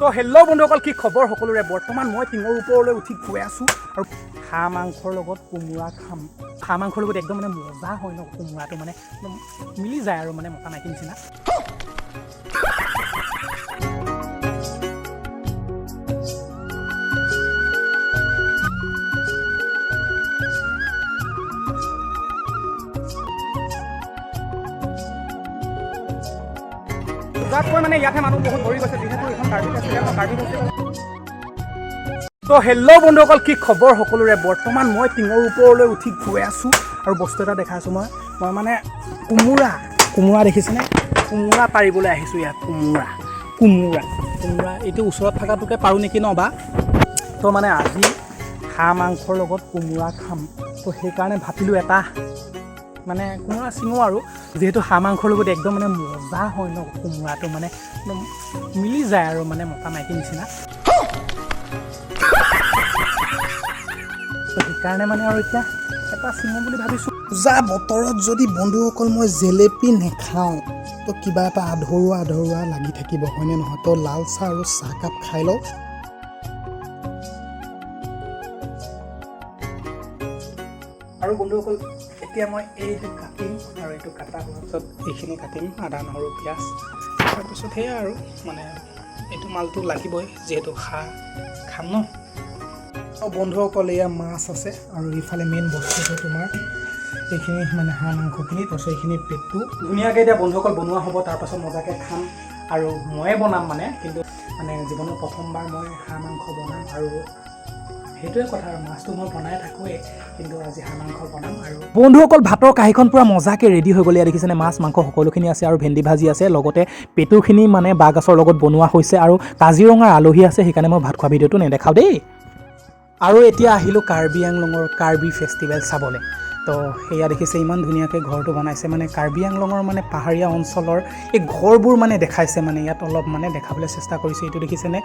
তো হেল্ল' বন্ধুসকল, কি খবৰ সকলোৰে। বৰ্তমান মই টিঙৰ ওপৰলৈ উঠি গৈ আছোঁ আৰু হাঁহ মাংসৰ লগত কোমোৰা খাম। হাঁহ মাংসৰ লগত একদম মানে মজা হয় ন, কোমোৰাটো মানে একদম মিলি যায় আৰু মানে মতা মাইকী নিচিনা। তাতকৈ মানে ইয়াতে মানুহ বহুত ভৰি গৈছে, যিহেতু এখন কাৰ্বি ফেষ্টিভেল। তো হেল্ল' বন্ধুসকল, কি খবৰ সকলোৰে। বৰ্তমান মই টিঙৰ ওপৰলৈ উঠি গৈ আছোঁ আৰু বস্তু এটা দেখাই আছোঁ। মই মানে কোমোৰা দেখিছেনে, কোমোৰা পাৰিবলৈ আহিছোঁ ইয়াত। কোমোৰা এইটো ওচৰত থকাটোকে পাৰোঁ নেকি ন বা। তো মানে আজি হাঁহ মাংসৰ লগত কোমোৰা খাম। তো সেইকাৰণে ভাবিলোঁ এটা মানে কোমোৰা চিঙো আৰু, যিহেতু হাঁহ মাংসৰ লগত একদম মানে মজা হয় ন, কোমোৰাটো মানে একদম মিলি যায় আৰু মানে মতা মাইকী নিচিনা। সেইকাৰণে মানে আৰু এতিয়া এটা চিঙো বুলি ভাবিছোঁ। পূজা বতৰত যদি বন্ধুসকল মই জেলেপি নেখাওঁ তো কিবা এটা আধৰুৱা লাগি থাকিব, হয়নে নহয়। তো লাল চাহ আৰু চাহকাপ খাই লওঁ। আৰু বন্ধুসকল, এতিয়া মই এইটো কাটিম আৰু এইটো কটা হোৱাৰ পিছত এইখিনি কাটিম, আদা নহৰু পিঁয়াজ। তাৰপিছত সেয়া আৰু মানে এইটো মালটো লাগিবই, যিহেতু খাম ন। বন্ধুসকল, এয়া মাছ আছে আৰু ইফালে মেইন বস্তুটো তোমাৰ এইখিনি মানে হাঁহ মাংসখিনি, তাৰপিছত এইখিনি পেটটো ধুনীয়াকৈ এতিয়া বন্ধুসকল বনোৱা হ'ব। তাৰপাছত মজাকৈ খাম আৰু ময়ে বনাম কিন্তু জীৱনৰ প্ৰথমবাৰ মই হাঁহ মাংস বনাম আৰু সেইটোৱে কথা। আৰু মাছটো মই বনাই থাকোঁৱেই, কিন্তু আজি হাঁহ মাংস বনাম। আৰু বন্ধুসকল, ভাতৰ কাঁহীখন পূৰা মজাকৈ ৰেডি হৈ গ'ল। ইয়াত দেখিছেনে, মাছ মাংস সকলোখিনি আছে আৰু ভেন্দি ভাজি আছে, লগতে পেটুখিনি মানে বাঁহগাজৰ লগত বনোৱা হৈছে। আৰু কাজিৰঙাৰ আলহী আছে, সেইকাৰণে মই ভাত খোৱা ভিডিঅ'টো নেদেখাওঁ দেই। আৰু এতিয়া আহিলোঁ কাৰ্বি আংলঙৰ কাৰ্বি ফেষ্টিভেল চাবলৈ। তো সেয়া দেখিছে, ইমান ধুনীয়াকৈ ঘৰটো বনাইছে। মানে কাৰ্বি আংলঙৰ মানে পাহাৰীয়া অঞ্চলৰ এই ঘৰবোৰ মানে দেখাইছে, মানে ইয়াত অলপ মানে দেখাবলৈ চেষ্টা কৰিছে। এইটো দেখিছেনে,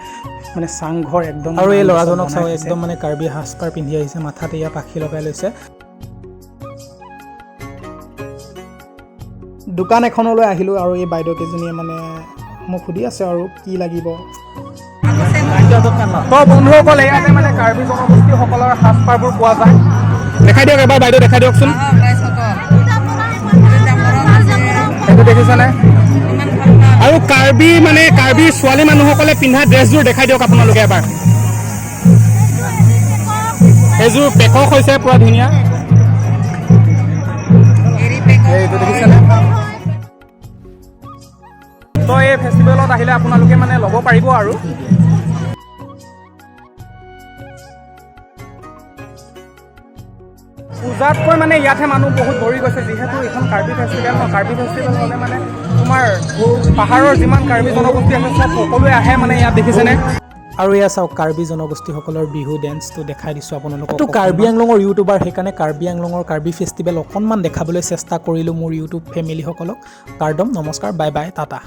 মানে চাংঘৰ একদম। আৰু এই ল'ৰাজনক চাওঁ, একদম মানে কাৰ্বি সাজপাৰ পিন্ধি আহিছে, মাথাত এয়া পাখি লগাই লৈছে। দোকান এখনলৈ আহিলোঁ আৰু এই বাইদেউকেইজনীয়ে মানে মোক সুধি আছে আৰু কি লাগিব। তো বন্ধুসকল, ইয়াতে মানে কাৰ্বি জনগোষ্ঠীসকলৰ সাজপাৰবোৰ পোৱা যায়। দেখাই দিয়ক এবাৰ, বাইদেউ দেখাই দিয়কচোন। সেইটো দেখিছেনে। আৰু কাৰ্বি ছোৱালী মানুহসকলে পিন্ধা ড্ৰেছযোৰ দেখাই দিয়ক আপোনালোকে এবাৰ। এইযোৰ পেকক হৈছে, পূৰা ধুনীয়া। এইটো দেখিছেনে। তো এই ফেষ্টিভেলত আহিলে আপোনালোকে মানে ল'ব পাৰিব আৰু। পূজাতকৈ মানে ইয়াতহে মানুহ বহুত ভৰি গৈছে, যিহেতু এইখন কাৰ্বি ফেষ্টিভেল ন। কাৰ্বি ফেষ্টিভেল হ'লে মানে তোমাৰ পাহাৰৰ যিমান কাৰ্বি জনগোষ্ঠী আছে চব সকলোৱে আহে মানে ইয়াত, দেখিছেনে। আৰু এয়া চাওক, কাৰ্বি জনগোষ্ঠীসকলৰ বিহু ডেন্সটো দেখাই দিছোঁ আপোনালোকক। এইটো কাৰ্বি আংলঙৰ ইউটিউবাৰ, সেইকাৰণে কাৰ্বি আংলঙৰ কাৰ্বি ফেষ্টিভেল অকণমান দেখাবলৈ চেষ্টা কৰিলোঁ মোৰ ইউটিউব ফেমিলিসকলক। কাৰ্ডম নমস্কাৰ, বাই বাই, টাটা।